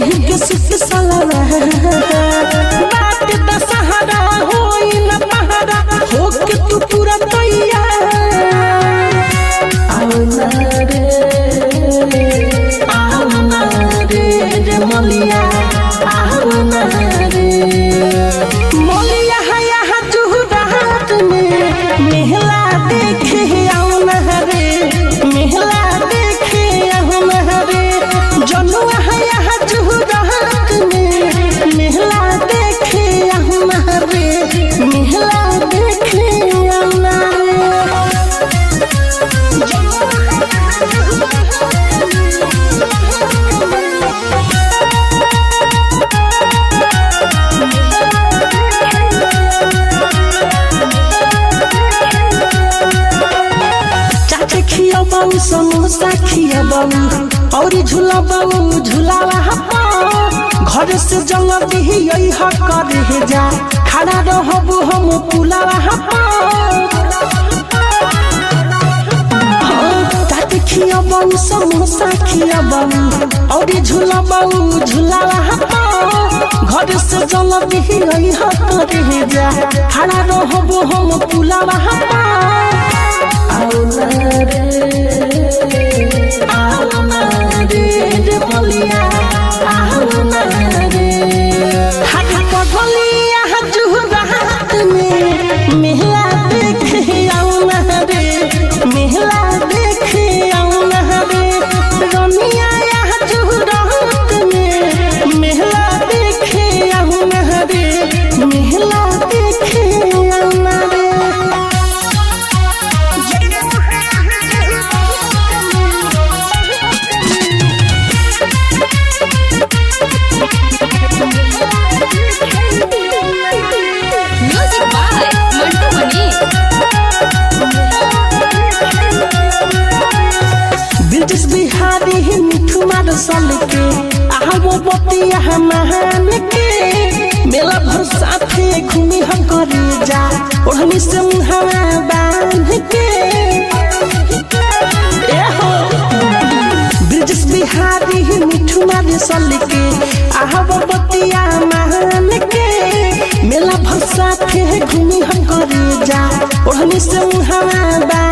PAN के सुत सलवा बात दशहरा होई न पहरा होके तू पूरा तैयार आओ ना रे रे मलिया आओ ना रे मलिया है यहाँ जुहुरात में मेहला देखे आओ ना रे मेहला देखे आओ ना रे जनुआ है यहाँ जुहुरात में मेहला देखे आओ ना रे मेहला देखे आओ ना बाबू समोसा खिया बाबू और झूला बाबू झूलावा घर से जंग यही कर जा खड़ा रहबू हम पुलावा खिया बाबू समोसा खिया बाबू और झूला बाबू झूलावा घर से जंग यही कर जा खड़ा रहबू हम पुलावा आओ ना रे रे मलिया आओ ना रे हाथ पगलिया जुहुरात में मेहला देखे आओ ना रे मेहला देखे आओ ना रे रनिया यहाँ जुहुरात में मेहला देखे आओ ना रे मेहला देखे आओ ना रे बिहारी मिठू मार सल के आहबो बतिया महान के मेला भर साथे घूमी हम करे जा ओढ़नी से मुहावा बांध के ब्रिजेश बिहारी मिठू मार सल के आहबो बतिया महान के मेला भर साथे घूमी हम करे जा ओढ़नी से मुहावा